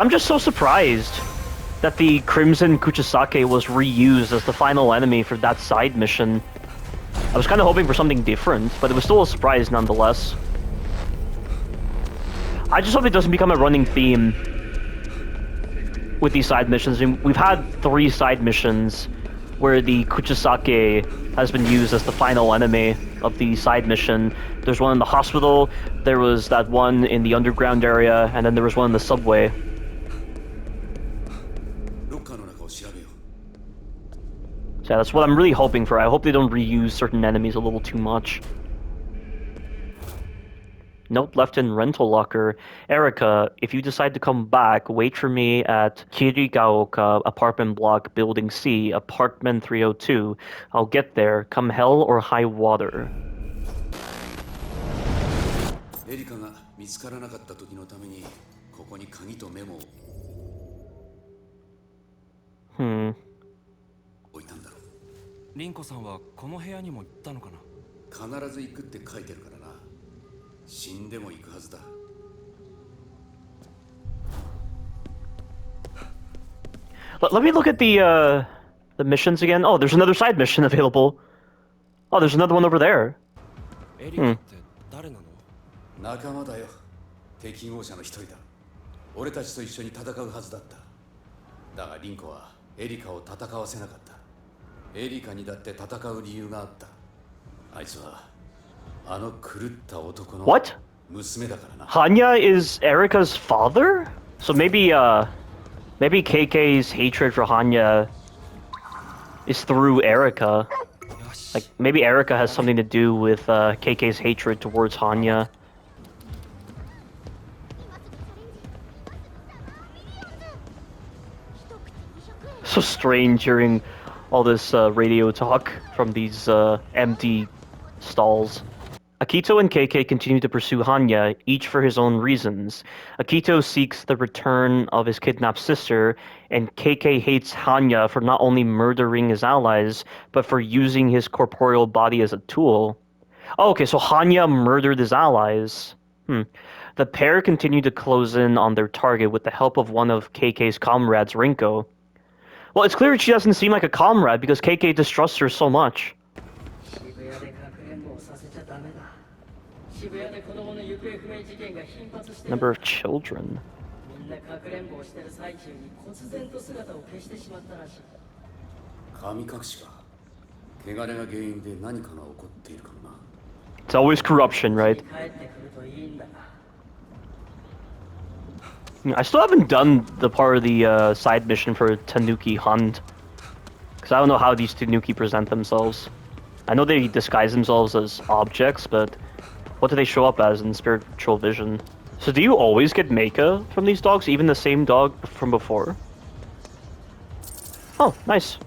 I'm just so surprised that the Crimson Kuchisake was reused as the final enemy for that side mission. I was kind of hoping for something different, but it was still a surprise nonetheless. I just hope it doesn't become a running theme with these side missions. I mean, we've had 3 side missions where the Kuchisake has been used as the final enemy of the side mission. There's one in the hospital, there was that one in the underground area, and then there was one in the subway. So yeah, that's what I'm really hoping for. I hope they don't reuse certain enemies a little too much. Note left in rental locker. Erica, if you decide to come back, wait for me at Kirigaoka apartment block, building C, apartment 302. I'll get there, come hell or high water. エリカが見つからなかった時のためにここに鍵とメモを置いたんだろう。リンコさんはこの部屋にも行ったのかな。必ず行くって書いてるからな。死んでも行くはずだ。Let me look at the missions again. Oh, there's another side mission available. Oh, there's another one over there. エリカって誰なの？仲間だよ。適合者の一人だ。俺たちと一緒に戦うはずだった。だがリンコはエリカを戦わせなかった。エリカにだって戦う理由があった。あいつはあの狂った男の娘だからな。Hanya is Erica's father? So maybe KK's hatred for Hanya is through Erica. Like maybe Erica has something to do with KK's hatred towards Hanya. So strange hearing all this radio talk from these empty stalls. Akito and KK continue to pursue Hanya, each for his own reasons. Akito seeks the return of his kidnapped sister, and KK hates Hanya for not only murdering his allies, but for using his corporeal body as a tool. Oh, okay, so Hanya murdered his allies. The pair continue to close in on their target with the help of one of KK's comrades, Rinko. Well, it's clear she doesn't seem like a comrade because KK distrusts her so much. Number of children. It's always corruption, right? I still haven't done the part of the side mission for Tanuki Hunt. Because I don't know how these Tanuki present themselves. I know they disguise themselves as objects, but what do they show up as in spiritual vision? So do you always get mecha from these dogs, even the same dog from before? Oh, nice.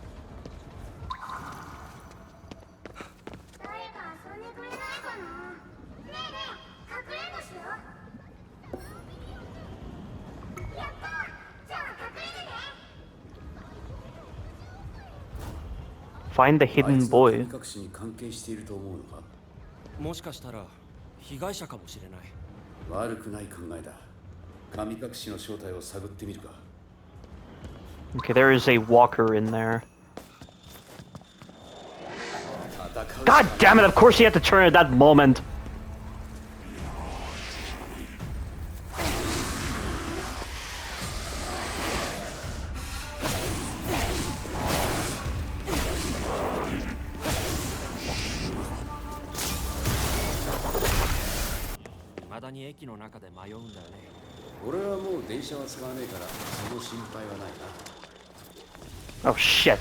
Find the hidden boy. もしかしたら被害者かもしれない。悪くない考えだ。神隠しの正体を探ってみるか。Okay, there is a walker in there. God damn it, of course he had to turn at that moment. Oh shit.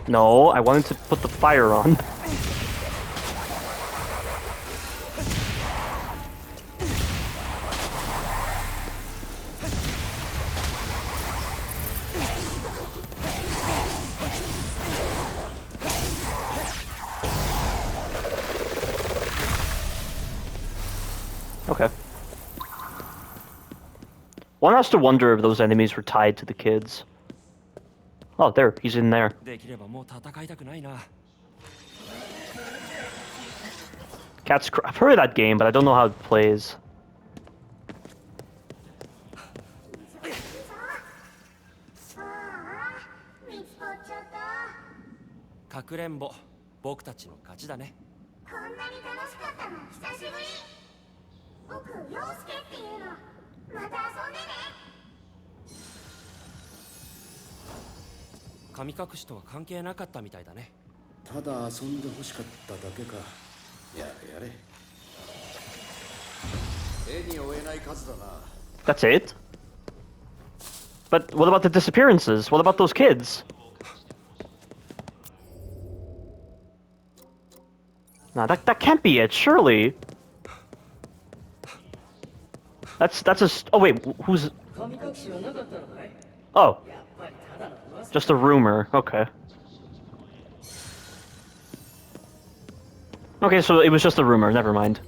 No, I wanted to put the fire on. Okay. One has to wonder if those enemies were tied to the kids. Oh, there, he's in there. I've heard of that game, but I don't know how it plays. かくれんぼ、僕たちの勝ちだね。こんなに楽しかったの久しぶり。僕、陽介っていうの。また遊んでね。神隠しとは関係なかったみたいだね。ただ遊んで欲しかっただけか。やれやれ。絵に負えない数だな。 That's it? But what about the disappearances? What about those kids? Nah, that can't be it, surely. That's a... Oh wait, who's... Oh. Just a rumor, okay. Okay, so it was just a rumor, never mind.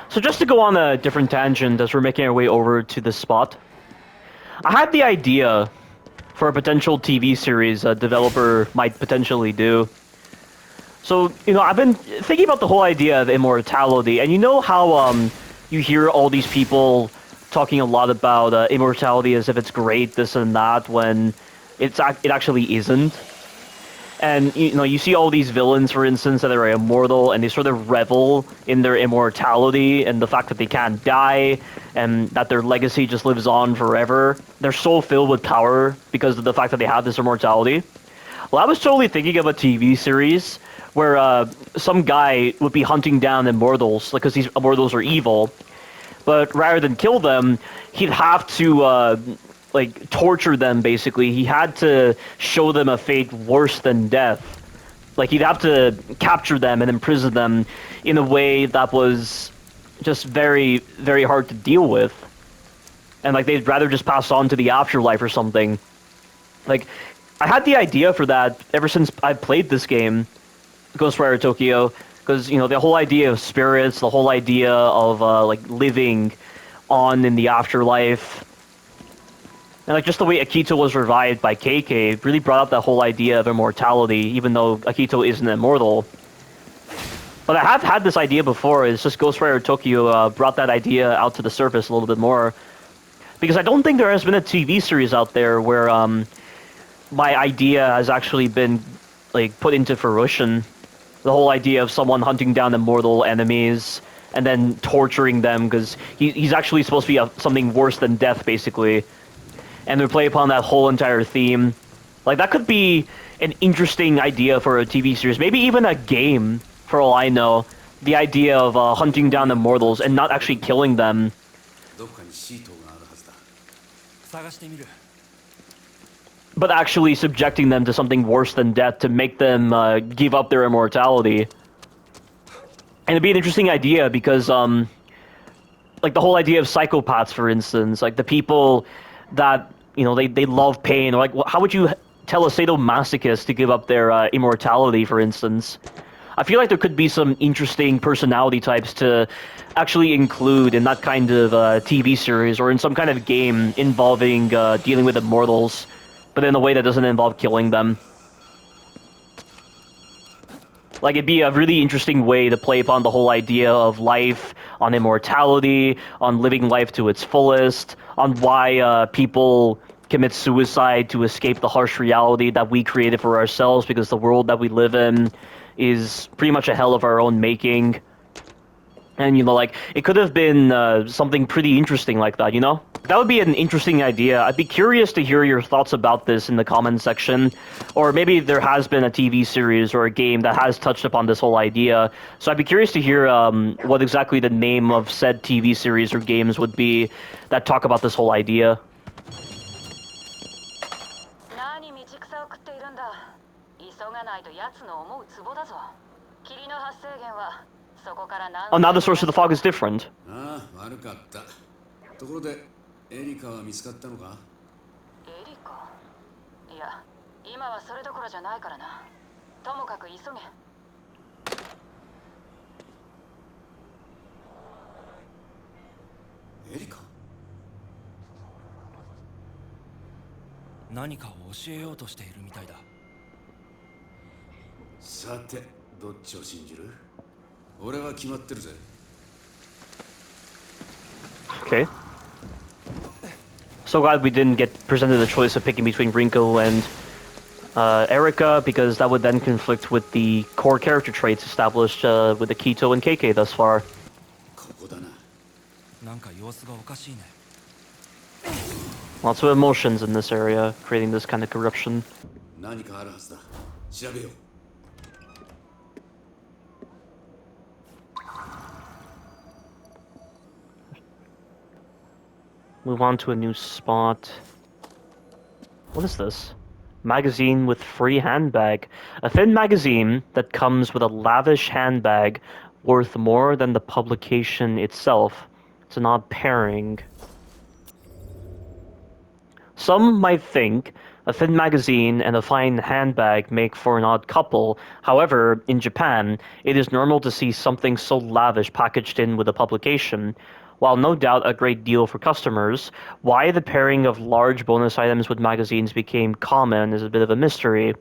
So just to go on a different tangent as we're making our way over to this spot, I had the idea for a potential TV series a developer might potentially do. So, you know, I've been thinking about the whole idea of immortality, and you know how you hear all these people talking a lot about immortality as if it's great, this and that, when it actually isn't. And, you know, you see all these villains, for instance, that are immortal, and they sort of revel in their immortality and the fact that they can't die, and that their legacy just lives on forever. They're so filled with power because of the fact that they have this immortality. Well, I was totally thinking of a TV series where some guy would be hunting down immortals, because these immortals are evil, but rather than kill them, he'd have to... like, torture them, basically. He had to show them a fate worse than death. Like, he'd have to capture them and imprison them in a way that was just very, very hard to deal with. And, like, they'd rather just pass on to the afterlife or something. Like, I had the idea for that ever since I played this game, Ghostwire Tokyo, because, you know, the whole idea of spirits, the whole idea of, like, living on in the afterlife... And like just the way Akito was revived by KK really brought up that whole idea of immortality, even though Akito isn't immortal. But I have had this idea before, it's just Ghostwire Tokyo brought that idea out to the surface a little bit more. Because I don't think there has been a TV series out there where my idea has actually been like put into fruition. The whole idea of someone hunting down immortal enemies and then torturing them, because he's actually supposed to be something worse than death, basically. And they play upon that whole entire theme. Like, that could be an interesting idea for a TV series. Maybe even a game, for all I know. The idea of hunting down immortals and not actually killing them. But actually subjecting them to something worse than death to make them give up their immortality. And it'd be an interesting idea because, like, the whole idea of psychopaths, for instance. Like, the people that... You know, they love pain. Like, how would you tell a sadomasochist to give up their immortality, for instance? I feel like there could be some interesting personality types to actually include in that kind of TV series or in some kind of game involving dealing with immortals, but in a way that doesn't involve killing them. Like, it'd be a really interesting way to play upon the whole idea of life, on immortality, on living life to its fullest, on why people commit suicide to escape the harsh reality that we created for ourselves, because the world that we live in is pretty much a hell of our own making. And, you know, like, it could have been something pretty interesting like that, you know? That would be an interesting idea. I'd be curious to hear your thoughts about this in the comments section. Or maybe there has been a TV series or a game that has touched upon this whole idea. So I'd be curious to hear what exactly the name of said TV series or games would be that talk about this whole idea. Oh, now the source of the fog is different. 悪かった。ところで、エリカは見つかったのか？エリカ？いや、今はそれどころじゃないからな。ともかく急げ。エリカ？何かを教えようとしているみたいだ。さて、どっちを信じる？俺は決まってるぜ。 Okay. So glad we didn't get presented the choice of picking between Rinko and Erika, because that would then conflict with the core character traits established with Akito and KK thus far. ここだな。なんか様子がおかしいね。 Lots of emotions in this area, creating this kind of corruption. 何かあるはずだ。調べよう。 Move on to a new spot. What is this? Magazine with free handbag. A thin magazine that comes with a lavish handbag worth more than the publication itself. It's an odd pairing. Some might think a thin magazine and a fine handbag make for an odd couple. However, in Japan, it is normal to see something so lavish packaged in with a publication. While no doubt a great deal for customers, why the pairing of large bonus items with magazines became common is a bit of a mystery.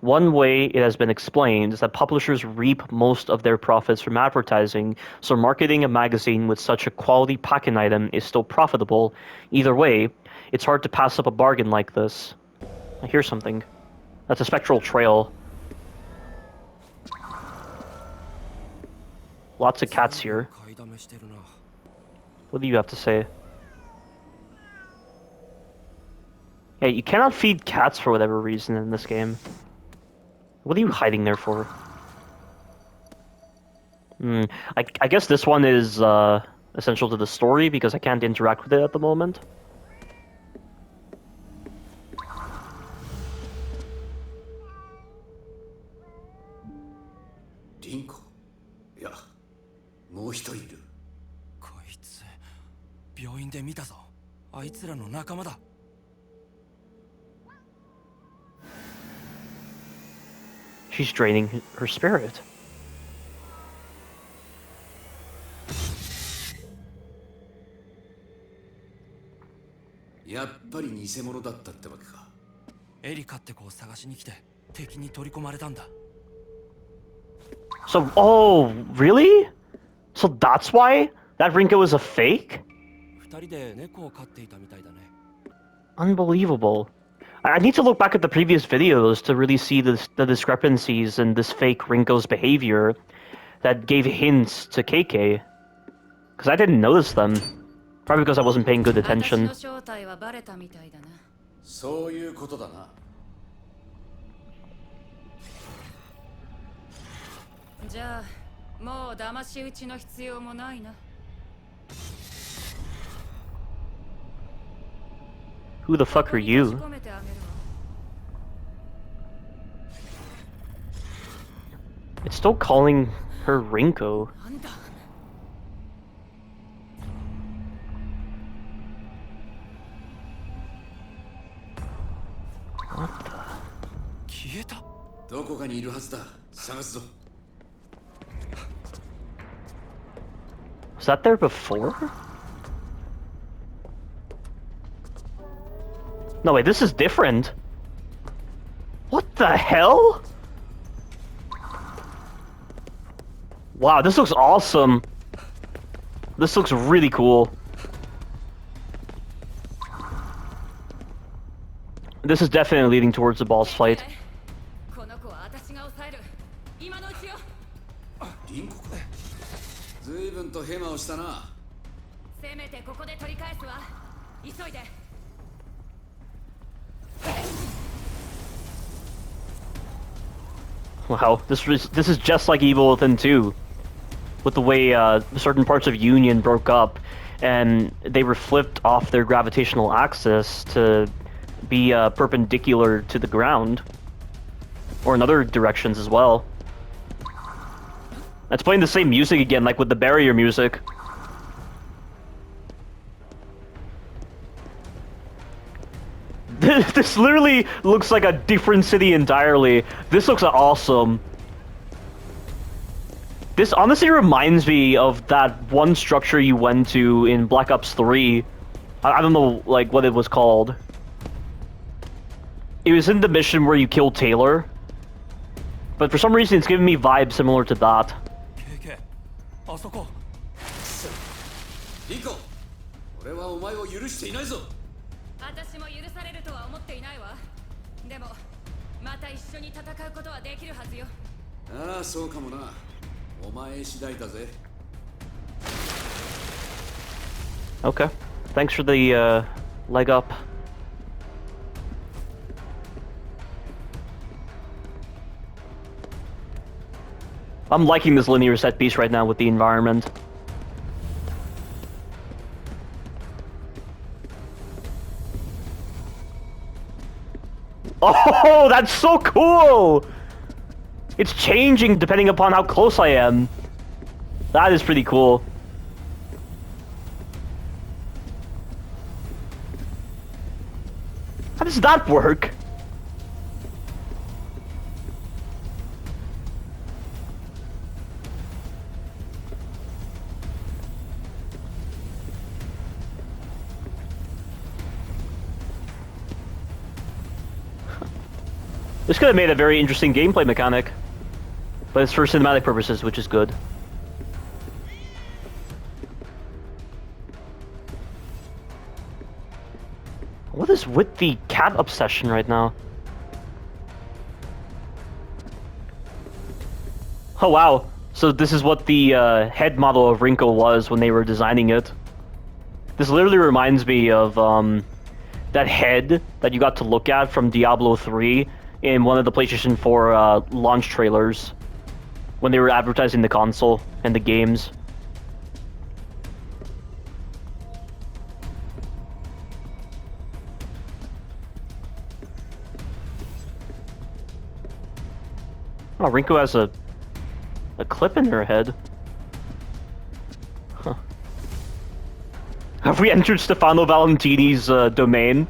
One way it has been explained is that publishers reap most of their profits from advertising, so marketing a magazine with such a quality packing item is still profitable. Either way, it's hard to pass up a bargain like this. I hear something. That's a spectral trail. Lots of cats here. 買いだめしてるな。 What do you have to say? Yeah, you cannot feed cats for whatever reason in this game. What are you hiding there for? I guess this one is essential to the story because I can't interact with it at the moment. リンコ。いや、もう一人いる。 こいつ病院で見たぞ。あいつらの仲間だ。 She's draining her spirit. やっぱり偽物だったってわけか。エリカって子を探しに来て敵に取り込まれたんだ。 So, oh, really? So that's why that Rinko is a fake? 二人で猫を飼っていたみたいだね。 Unbelievable. I need to look back at the previous videos to really see the discrepancies in this fake Rinko's behavior that gave hints to KK. Because I didn't notice them. Probably because I wasn't paying good attention. 私の正体はバレたみたいだな。そういうことだな。じゃあもう騙し討ちの必要もないな。 Who the fuck are you? 閉じ込めてあげるわ。 It's still calling her Rinko. なんだ。 消えた。どこかにいるはずだ。探すぞ。 Was that there before? No, wait, this is different. What the hell? Wow, this looks awesome. This looks really cool. This is definitely leading towards the boss fight. この子は私が抑える。今のうちよ。リンコか。随分とヘマをしたな。せめてここで取り返すわ。急いで。 Wow, this is just like Evil Within 2, with the way certain parts of Union broke up, and they were flipped off their gravitational axis to be perpendicular to the ground, or in other directions as well. It's playing the same music again, like with the barrier music. This literally looks like a different city entirely. This looks awesome. This honestly reminds me of that one structure you went to in Black Ops 3. I don't know, like, what it was called. It was in the mission where you killed Taylor. But for some reason, it's giving me vibes similar to that. KK あそこリンコ、俺はお前を許していないぞ。私も許されるとは思っていないわ。でもまた一緒に戦うことはできるはずよ。ああ、そうかもな。お前次第だぜ。 Okay. Thanks for the leg up. I'm liking this linear set piece right now with the environment. Oh, that's so cool! It's changing depending upon how close I am. That is pretty cool. How does that work? This could have made a very interesting gameplay mechanic, but it's for cinematic purposes, which is good. What is with the cat obsession right now? Oh wow, so this is what the head model of Rinko was when they were designing it. This literally reminds me of that head that you got to look at from Diablo 3 in one of the PlayStation 4 launch trailers when they were advertising the console and the games. Oh, Rinko has a clip in her head. Huh. Have we entered Stefano Valentini's domain?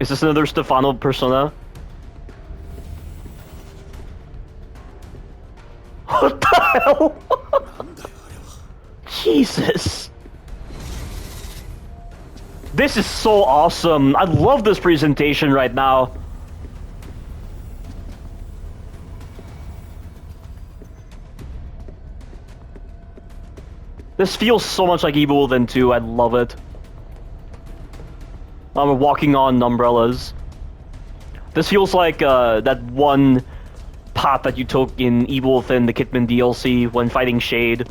Is this another Stefano persona? What the hell? Jesus. This is so awesome. I love this presentation right now. This feels so much like Evil Within 2. I love it. I'm walking on umbrellas. This feels like that one path that you took in Evil Within the Kitman DLC when fighting Shade.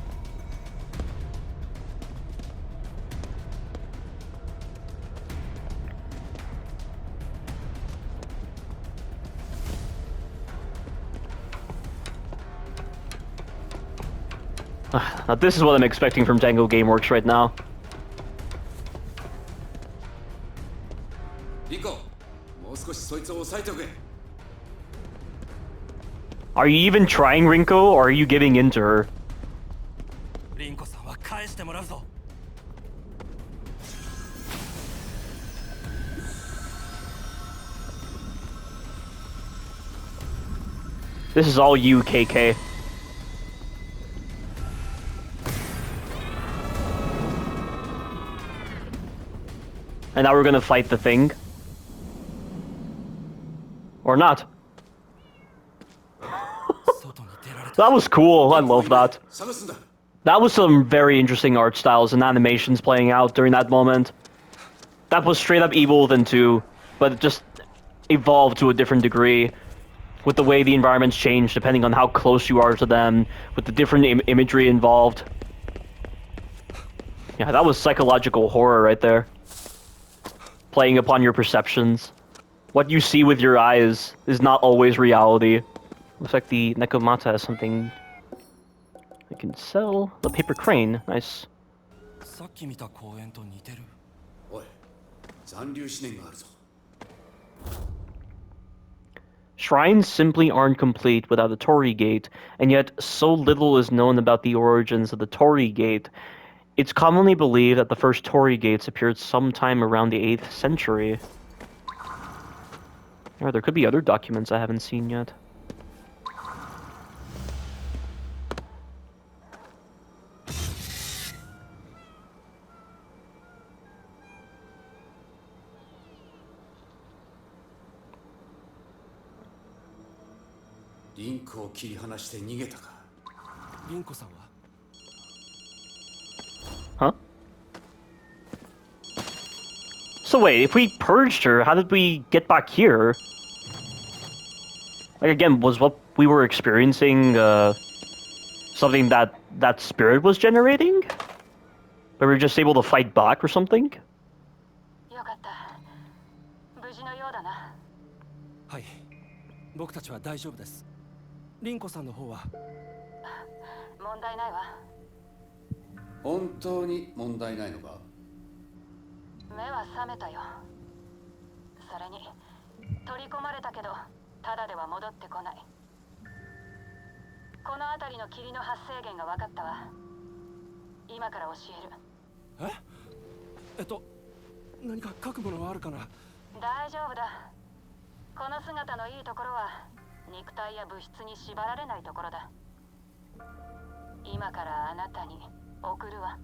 Now this is what I'm expecting from Tango Gameworks right now. Are you even trying, Rinko, or are you giving in to her? リンコさんは返してもらうぞ。 This is all you, KK. And now we're gonna fight the thing. Or not. That was cool, I love that. That was some very interesting art styles and animations playing out during that moment. That was straight up Evil Within 2, but it just evolved to a different degree. With the way the environments change depending on how close you are to them, with the different imagery involved. Yeah, that was psychological horror right there. Playing upon your perceptions. What you see with your eyes is not always reality. Looks like the Nekomata has something I can sell. The paper crane, nice. さっき見た公園と似てる。おい、残留思念があるぞ。 Shrines simply aren't complete without a Torii Gate, and yet so little is known about the origins of the Torii Gate. It's commonly believed that the first Torii Gates appeared sometime around the 8th century. Or there could be other documents I haven't seen yet. Rinko さんは？ リンコさんは？ リンコさんは？ リンコさんは？ リンコさんは？ リンコさんは？ リンコさんは？ リンコさんは？ リンコさんは？ リンコさんは？ リンコさんは？ リンコさんは？ リンコさんは？ リンコさんは？ リンコさんは？ Huh? So wait, if we purged her, how did we get back here? Like again, was what we were experiencing something that spirit was generating? But we were just able to fight back or something? よかった。無事のようだな。はい、僕たちは大丈夫です。凛子さんの方は問題ないわ。本当に問題ないのか？目は覚めたよ。それに取り込まれたけどただでは戻ってこない。この辺りの霧の発生源が分かったわ。今から教える。何か書くものはあるかな？大丈夫だ。この姿のいいところは肉体や物質に縛られないところだ。今からあなたに送るわ。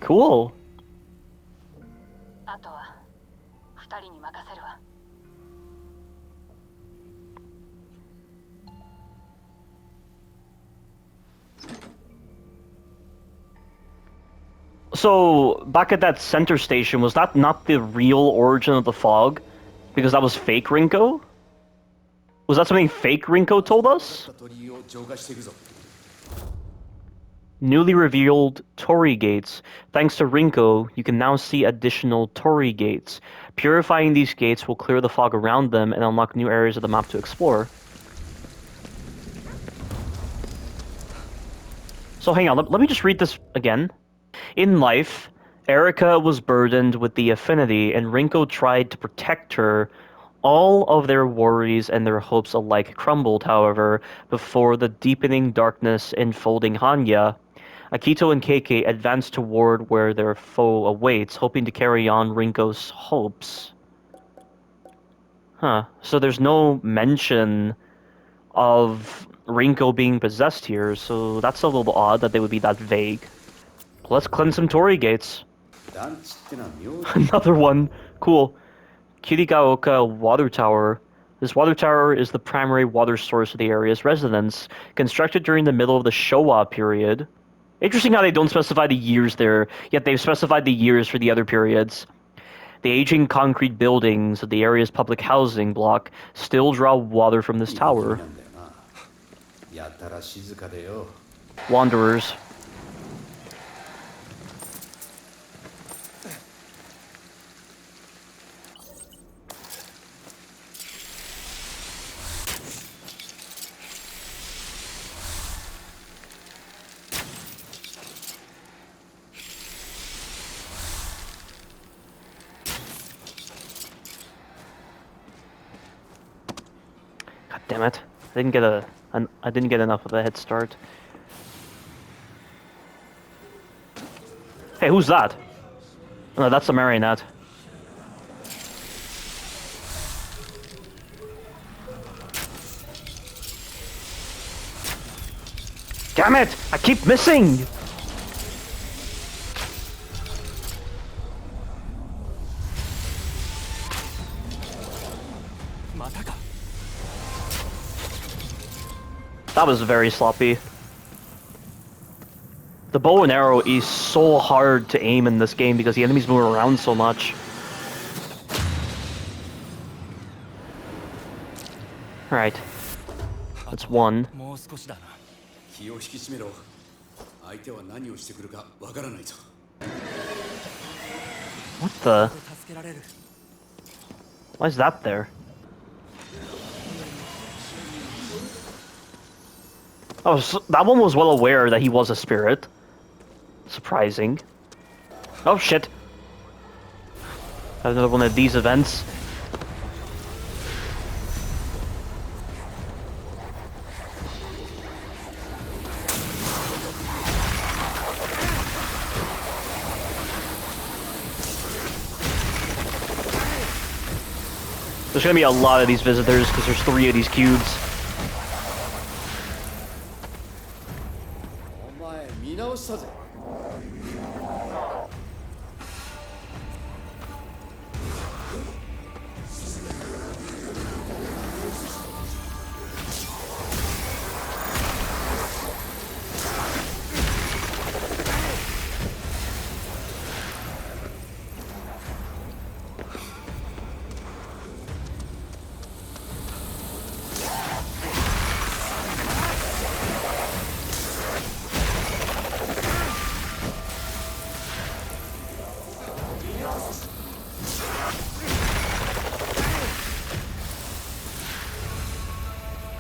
Cool. あとは二人に任せるわ。So, back at that center station, was that not the real origin of the fog? Because that was fake Rinko? Was that something fake Rinko told us? 鳥居を浄化していくぞ。 Newly revealed Torii gates. Thanks to Rinko, you can now see additional Torii gates. Purifying these gates will clear the fog around them and unlock new areas of the map to explore. So hang on, let me just read this again. In life, Erika was burdened with the affinity, and Rinko tried to protect her. All of their worries and their hopes alike crumbled, however, before the deepening darkness enfolding Hanya. Akito and Keiki advance toward where their foe awaits, hoping to carry on Rinko's hopes. Huh. So there's no mention of Rinko being possessed here, so that's a little odd that they would be that vague. Let's cleanse some Torii gates. 団地ってのは妙だ。 Another one. Cool. Kirigaoka Water Tower. This water tower is the primary water source of the area's residents, constructed during the middle of the Showa period. Interesting how they don't specify the years there, yet they've specified the years for the other periods. The aging concrete buildings of the area's public housing block still draw water from this tower. なんだよな。やたら静かでよ。 Wanderers. God damn it! I didn't get enough of a head start. Hey, who's that? No, that's a marionette. Damn it! I keep missing! That was very sloppy. The bow and arrow is so hard to aim in this game because the enemies move around so much. Alright. That's one. もう少しだな。気を引き締めろ。相手は何をしてくるかわからないぞ。 What the? 助けられる。 Why is that there? Oh, so that one was well aware that he was a spirit. Surprising. Oh shit. Another one of these events. There's gonna be a lot of these visitors because there's 3 of these cubes. お前見直したぜ。 Damn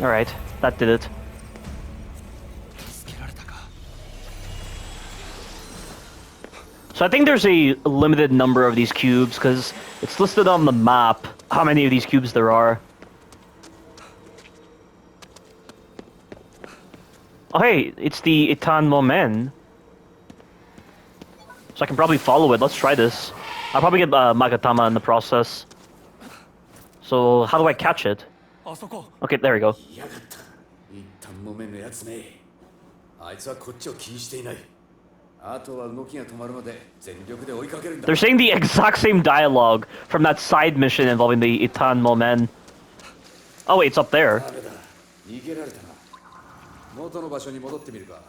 Alright, that did it. 助けられたか So I think there's a limited number of these cubes, because it's listed on the map how many of these cubes there are. Oh hey, it's the Itan Momen. So I can probably follow it. Let's try this. I'll probably get Magatama in the process. So how do I catch it? あそこ Okay, there we go. やがった一旦木綿のやつめあいつはこっちを気にしていないあとは動きが止まるまで全力で追いかけるんだ They're saying the exact same dialogue from that side mission involving the Itan Momen. Oh wait, it's up there. ダメだ逃げられたな元の場所に戻ってみるか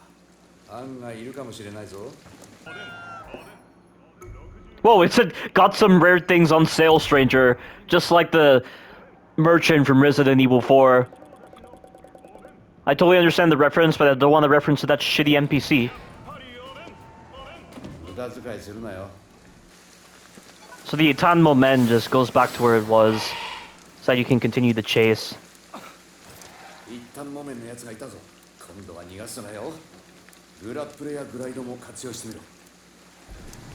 案外いるかもしれないぞ Whoa, it said, got some rare things on sale, stranger. Just like the merchant from Resident Evil 4. I totally understand the reference, but I don't want the reference to that shitty NPC. 無駄遣いするなよ So the Itan Momen just goes back to where it was, so that you can continue the chase. 一旦木綿のやつがいたぞ今度は逃がすなよグラップルやグライドも活用してみろ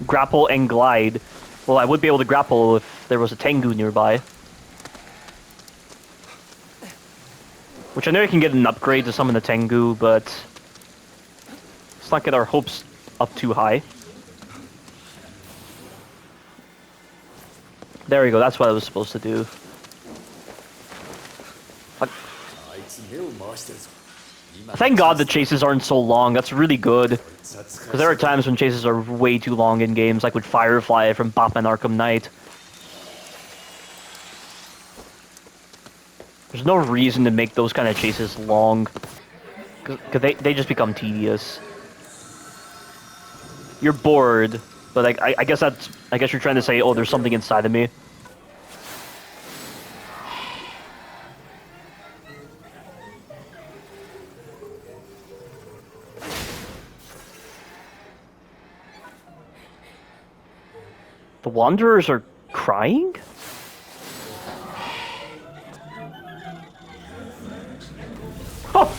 Grapple and glide. Well, I would be able to grapple if there was a Tengu nearby. Which I know you can get an upgrade to summon the Tengu, but let's not get our hopes up too high. There we go, that's what I was supposed to do. あいつ目を回してるぞ Thank God the chases aren't so long, that's really good. Because there are times when chases are way too long in games, like with Firefly from Batman Arkham Knight. There's no reason to make those kind of chases long. Because they just become tedious. You're bored, but like, I guess that's... I guess you're trying to say, oh, there's something inside of me. The Wanderers are crying? Oh!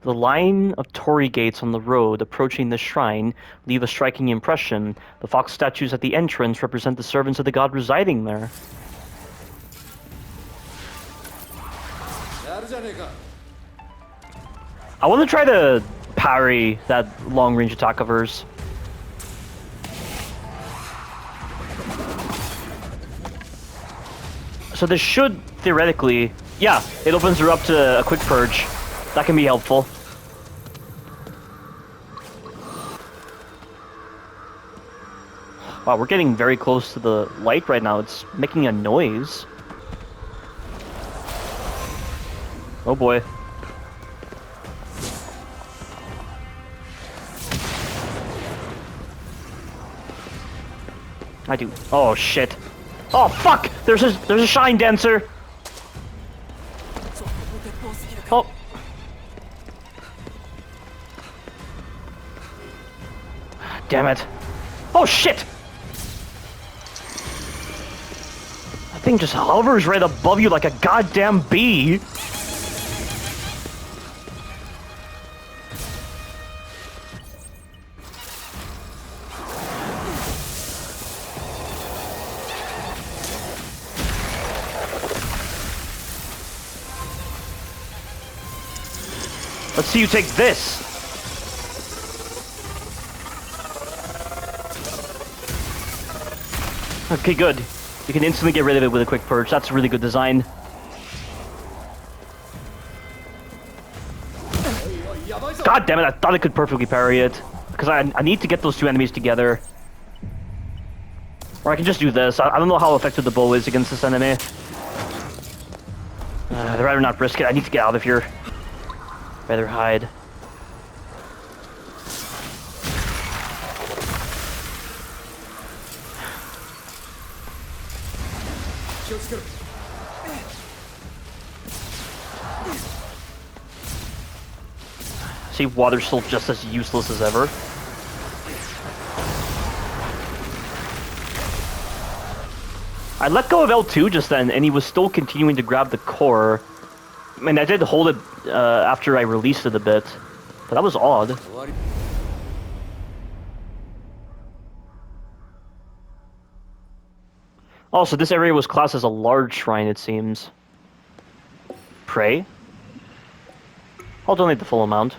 The line of torii gates on the road approaching the shrine leave a striking impression. The fox statues at the entrance represent the servants of the god residing there. やるじゃねえか I want to try to parry that long-range attack of hers. So this should, theoretically... Yeah, it opens her up to a quick purge. That can be helpful. Wow, we're getting very close to the light right now. It's making a noise. Oh boy. I do. Oh shit. Oh fuck! There's a shine dancer! Oh. Damn it. Oh shit! That thing just hovers right above you like a goddamn bee. Let's see you take this. Okay, good. You can instantly get rid of it with a quick purge. That's really good design. God damn it, I thought I could perfectly parry it. Because I need to get those two enemies together. Or I can just do this. I don't know how effective the bow is against this enemy. I'd rather not risk it. I need to get out of here. Rather hide. 気をつけろ。 See, water's still just as useless as ever. I let go of L2 just then, and he was still continuing to grab the core. I mean, I did hold it after I released it a bit, but that was odd. Also, this area was classed as a large shrine, it seems. Pray? I'll donate the full amount.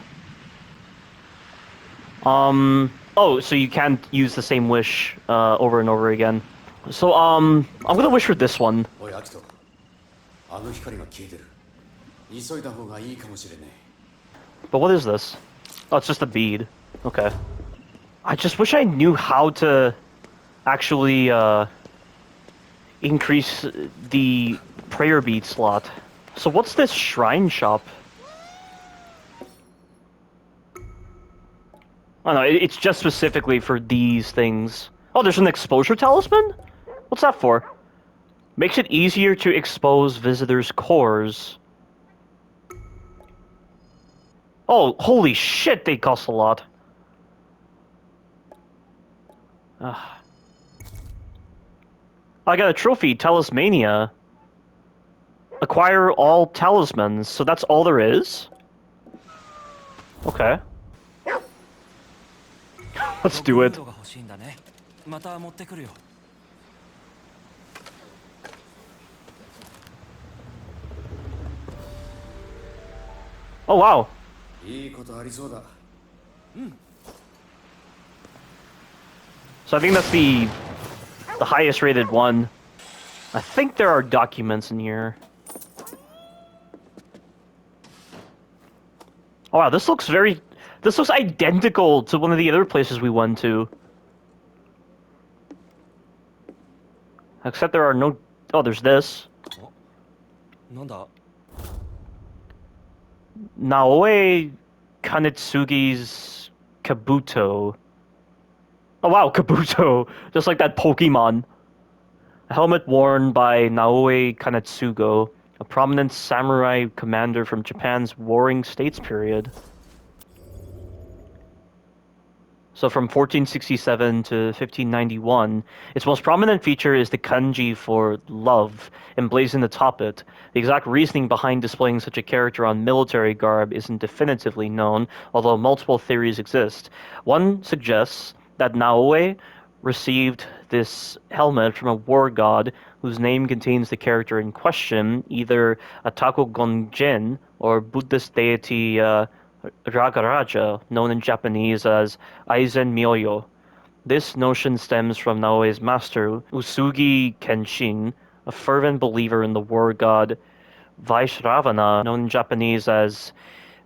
Oh, so you can't use the same wish over and over again. So, I'm gonna wish for this one. おい、アキト。あの光が消えてる。急いだ方がいいかもしれねえ。 But what is this? Oh, it's just a bead. Okay. I just wish I knew how to actually increase the prayer bead slot. So what's this shrine shop? Oh no, it's just specifically for these things. Oh, there's an exposure talisman? What's that for? Makes it easier to expose visitors' cores. Oh, holy shit, they cost a lot. I got a trophy, Talismania. Acquire all talismans, so that's all there is? Okay. Let's do it. Oh wow. いいことありそうだ。 So I think that's the highest rated one. I think there are documents in here. Oh wow, this looks identical to one of the other places we went to. Except there are no... Oh, there's this. Naoe Kanetsugi's Kabuto. Oh wow, Kabuto! Just like that Pokemon. A helmet worn by Naoe Kanetsugo, a prominent samurai commander from Japan's Warring States period. So from 1467 to 1591, its most prominent feature is the kanji for love, emblazoned atop it. The exact reasoning behind displaying such a character on military garb isn't definitively known, although multiple theories exist. One suggests that Naoe received this helmet from a war god whose name contains the character in question, either Atako Gonjin or Buddhist deity Ragaraja, known in Japanese as Aizen Myoyo. This notion stems from Naoe's master, Usugi Kenshin, a fervent believer in the war god Vaishravana, known in Japanese as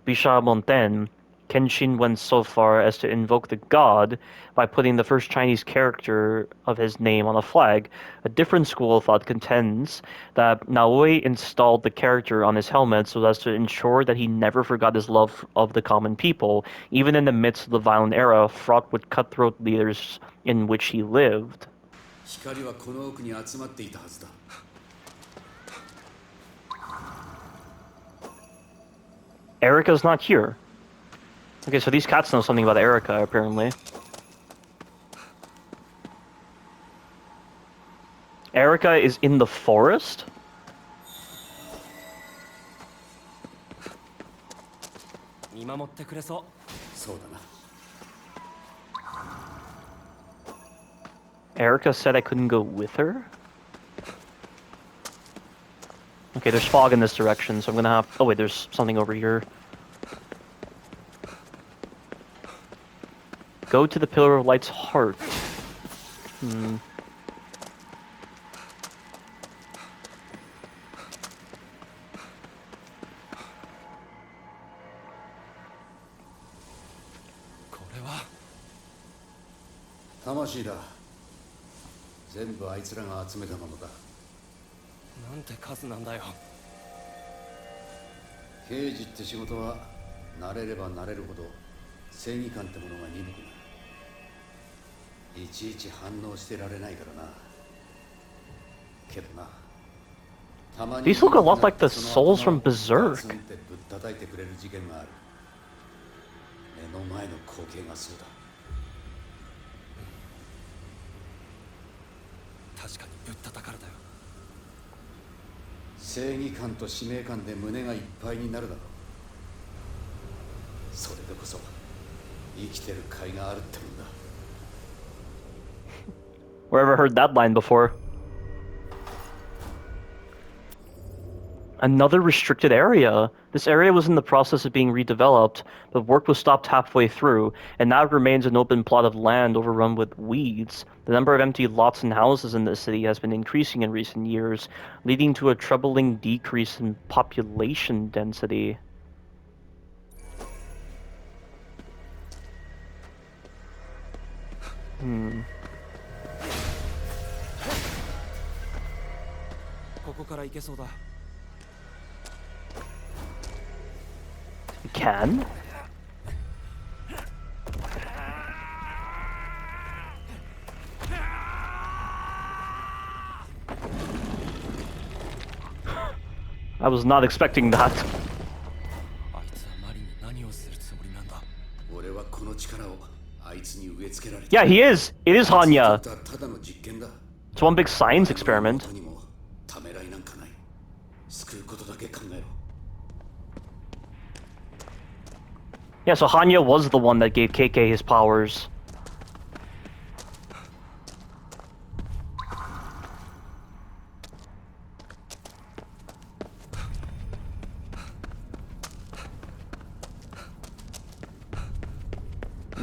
Bishamonten. Kenshin went so far as to invoke the god by putting the first Chinese character of his name on a flag. A different school of thought contends that Naoe installed the character on his helmet so as to ensure that he never forgot his love of the common people, even in the midst of the violent era fraught with cutthroat leaders in which he lived. 光はこの奥に集まっていたはずだ。 Erica's not here. Okay, so these cats know something about Erica, apparently. Erica is in the forest? Erica said I couldn't go with her? Okay, there's fog in this direction, so I'm gonna have... Oh wait, there's something over here. Go to the Pillar of Light's heart. Hmm.魂だ。全部あいつらが集めたものだ。なんて数なんだよ。刑事って仕事は慣れれば慣れるほど正義感ってものが鈍くなる。いちいち反応してられないからな。けどな、These look a lot like the souls from Berserk. ぶったたいてくれる事件がある。目の前の光景がそうだ。確かにぶったたかれたよ。正義感と使命感で胸がいっぱいになるだろう。それでこそ生きてる甲斐があるってもんだ。 Where ever heard that line before? Another restricted area. This area was in the process of being redeveloped, but work was stopped halfway through, and now it remains an open plot of land overrun with weeds. The number of empty lots and houses in the city has been increasing in recent years, leading to a troubling decrease in population density. Hmm. ここから行けそうだ。We can? I was not expecting that. あいつはマリに何をするつもりなんだ。俺はこの力をあいつに植え付けられ Yeah, he is. It is Hanya. ただの実験だ。 It's one big science experiment. 本当にもためらいなんかない。救うことだけ考えろ。 Yeah, so Hanya was the one that gave KK his powers.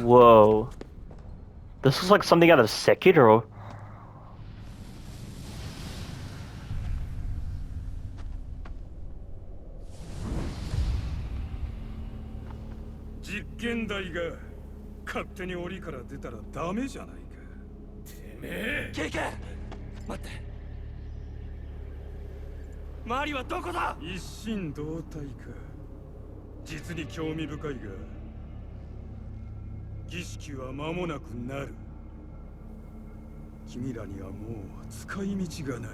Whoa. This is like something out of Sekiro. 実験台が勝手に檻から出たらダメじゃないか。てめえ。ケイケ、待って。マリはどこだ。一心同体か。実に興味深いが、儀式は間もなくなる。君らにはもう使い道がない。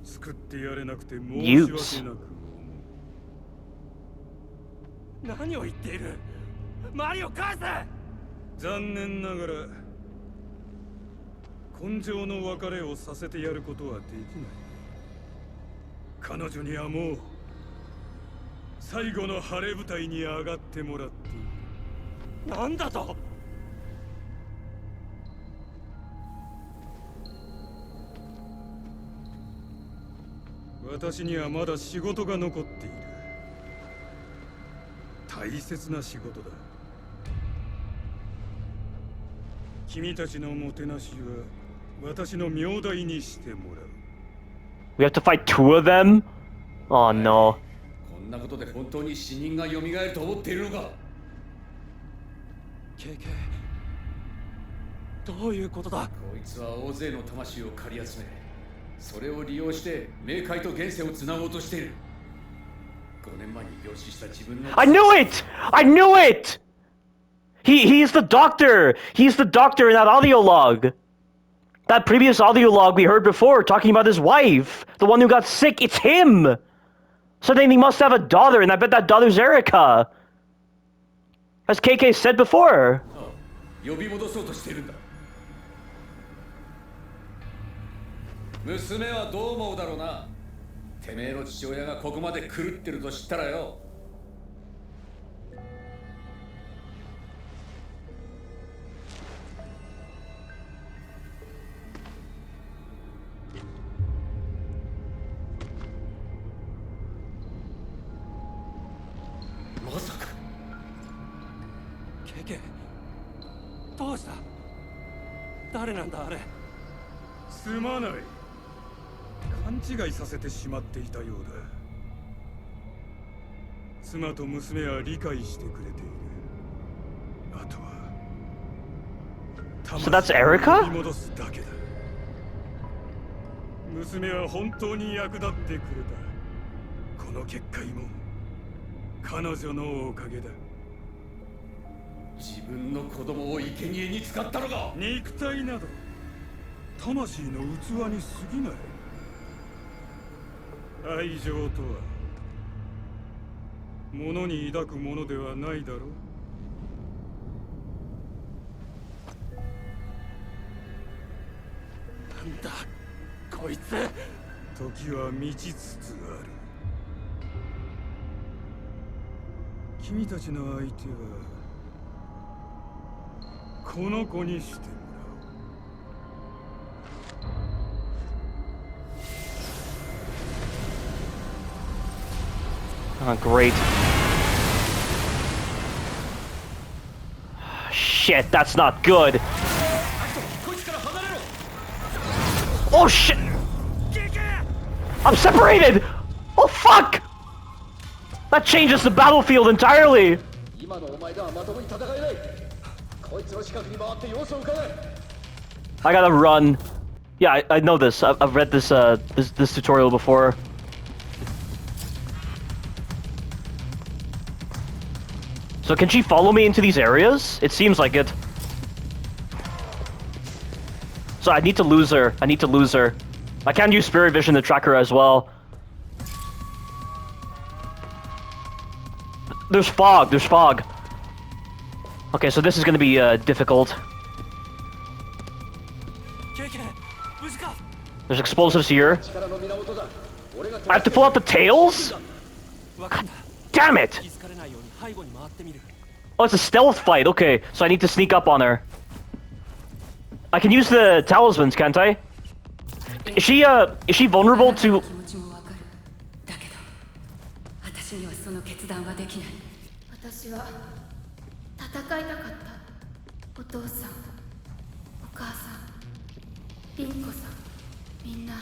救ってやれなくて申し訳なく。何を言っている。マリを返せ。残念ながら根性の別れをさせてやることはできない。彼女にはもう最後の晴れ舞台に上がってもらっている。なんだと。私にはまだ仕事が残っている。大切な仕事だ。君たちのもてなしは私の名代にしてもらう。We have to fight two of them? Oh no. こんなことで本当に死人が蘇ると思っているのか。ケイケ、どういうことだ。こいつは大勢の魂を借り集め、それを利用して冥界と現世をつなごうとしている。5年前に病死した自分の I knew it! I knew it! He's the doctor! He's the doctor in that audio log! That previous audio log we heard before talking about his wife! The one who got sick, it's him! So then he must have a daughter, and I bet that daughter's Erica! As KK said before! 呼び戻そうとしているんだ。娘はどう思うだろうな。てめえの父親がここまで狂ってると知ったらよ。まさか。ケイケ、どうした。誰なんだあれ。すまない。勘違いさせてしまっていたようだ。妻と娘は理解してくれている。あとは So that's Erica? 取り戻すだけだ。娘は本当に役立ってくれた。この結界も彼女のおかげだ。自分の子供を生贄に使ったのか。肉体など魂の器に過ぎない。愛情とは物に抱くものではないだろう。なんだこいつ。時は満ちつつある。君たちの相手はこの子にしてもらう。 Oh, great. Shit, that's not good. Oh shit! I'm separated! Oh fuck! That changes the battlefield entirely! I gotta run. Yeah, I know this. I've read this this tutorial before. So can she follow me into these areas? It seems like it. So I need to lose her. I need to lose her. I can use spirit vision to track her as well. There's fog. There's fog. Okay, so this is gonna be difficult. There's explosives here. I have to pull out the tails? God damn it! Oh, it's a stealth fight. Okay, so I need to sneak up on her. I can use the talismans, can't I? Is she vulnerable to... 私は戦いたかった。お父さん、お母さん、凛子さん、みんな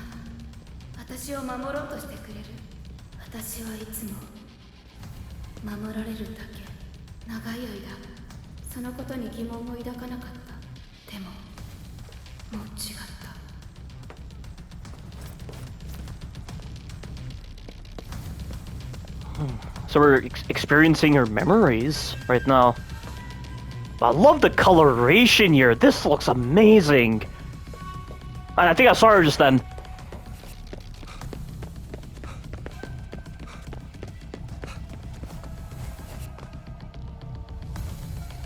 私を守ろうとしてくれる。私はいつも守られるだけ。長い間そのことに疑問も抱かなかった。でももう違った。 So we're experiencing her memories right now. I love the coloration here. This looks amazing. And I think I saw her just then.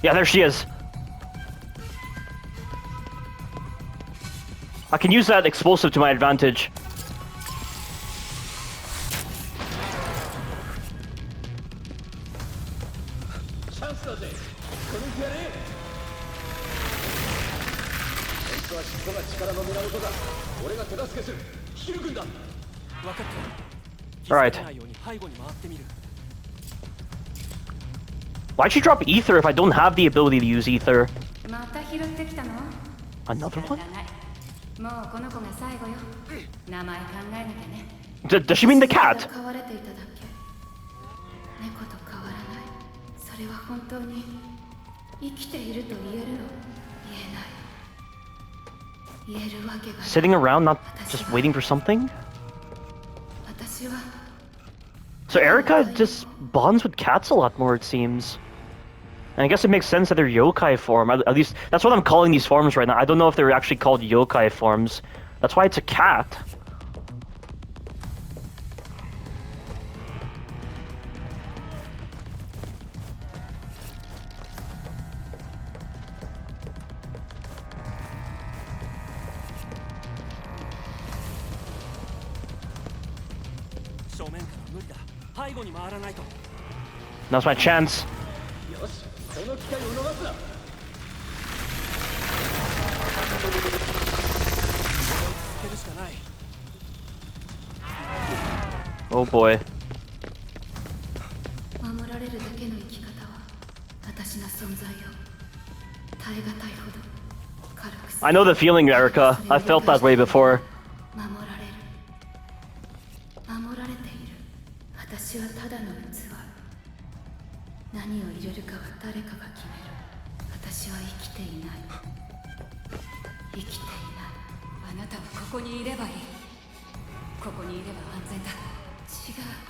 Yeah, there she is. I can use that explosive to my advantage. Alright. Why'd she drop ether if I don't have the ability to use ether? Another one? Does she mean the cat? Sitting around, not just waiting for something? So Erica just bonds with cats a lot more, it seems. And I guess it makes sense that they're yokai form. At least, that's what I'm calling these forms right now. I don't know if they're actually called yokai forms. That's why it's a cat. Now's my chance. Oh boy. I know the feeling, Erica. I felt that way before.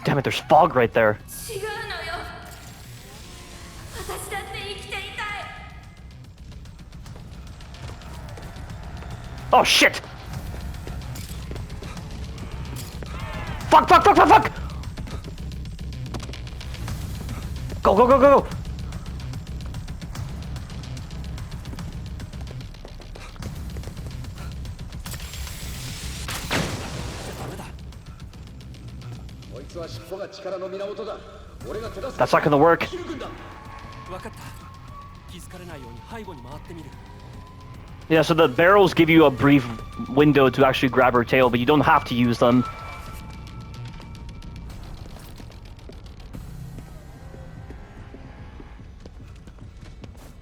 Damn it, there's fog right there. Oh shit! Fuck, fuck, fuck, fuck, fuck! Go, go, go, go, go! That's not gonna work. 分かった気づかれないように背後に回ってみる Yeah, so the barrels give you a brief window to actually grab her tail, but you don't have to use them.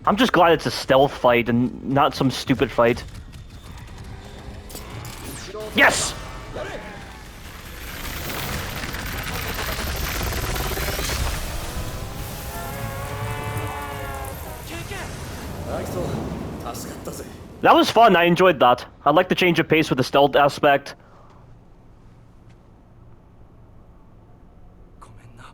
I'm just glad it's a stealth fight and not some stupid fight. Yes! That was fun, I enjoyed that. I like the change of pace with the stealth aspect. ごめんな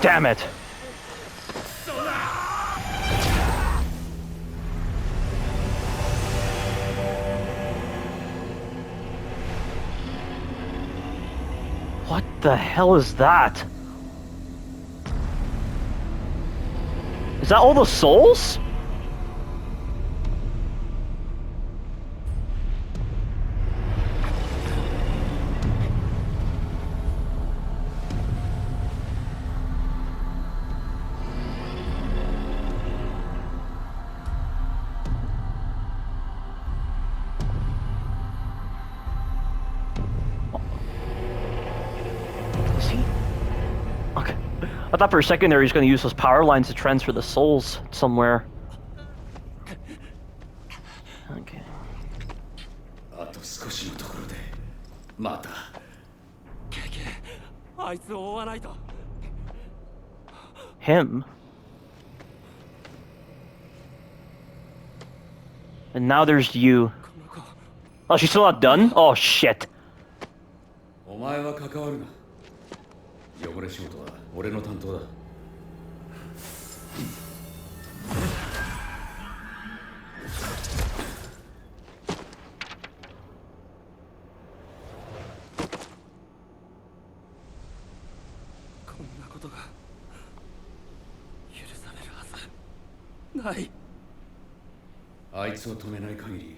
Damn it. What the hell is that? Is that all the souls? Okay. I thought for a second there he was going to use those power lines to transfer the souls somewhere. Okay. あと少しのところでまた KK あいつを追わないと Him? And now there's you. Oh, she's still not done? Oh, shit. お前は関わるな汚れ仕事は俺の担当だ こんなことが許されるはずないあいつを止めない限り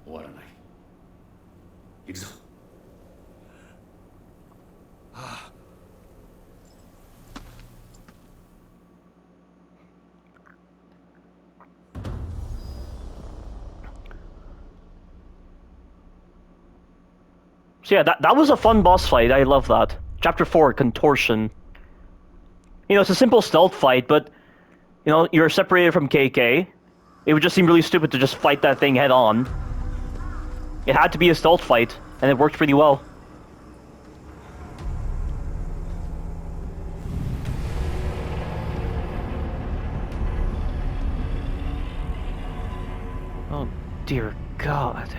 終わらない行くぞ So yeah, that was a fun boss fight. I love that. Chapter 4, Contortion. You know, it's a simple stealth fight, but, you know, you're separated from KK. It would just seem really stupid to just fight that thing head on. It had to be a stealth fight, and it worked pretty well. Oh, dear God.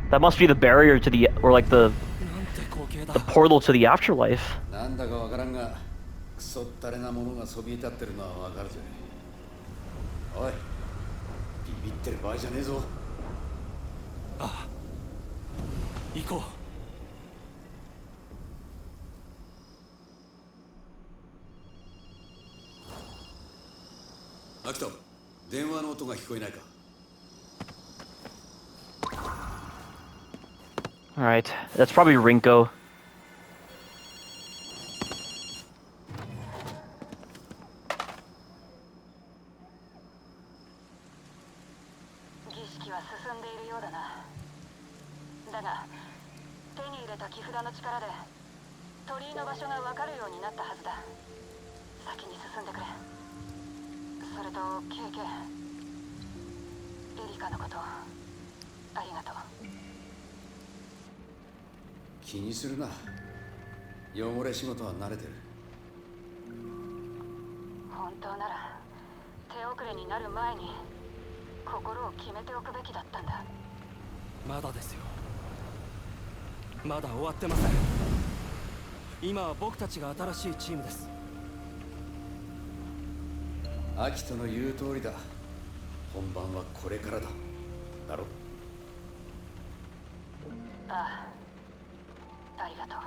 That must be the barrier to the, or like the portal to the afterlife. なんだかわからんがクソったれなものがそびえ立ってるのはわかるぜおいビビってる場合じゃねえぞ行こアキト電話の音が聞こえないか Alright, that's probably Rinko. 手に入れた木札の力で鳥居の場所が分かるようになったはずだ。先に進んでくれ。それと KK、 エリカのことありがとう。気にするな。汚れ仕事は慣れてる。本当なら手遅れになる前に心を決めておくべきだったんだ。まだですよ。まだ終わってません。今は僕たちが新しいチームです。アキトの言う通りだ。本番はこれからだ。だろ。ああ、ありがとう。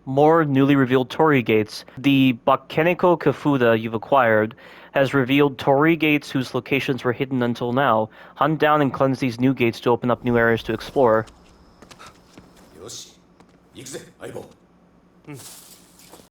More newly revealed Torii gates. The Bakeneko Kafuda you've acquired has revealed Torii gates whose locations were hidden until now. Hunt down and cleanse these new gates to open up new areas to explore. よし、行くぜ、相棒。うん。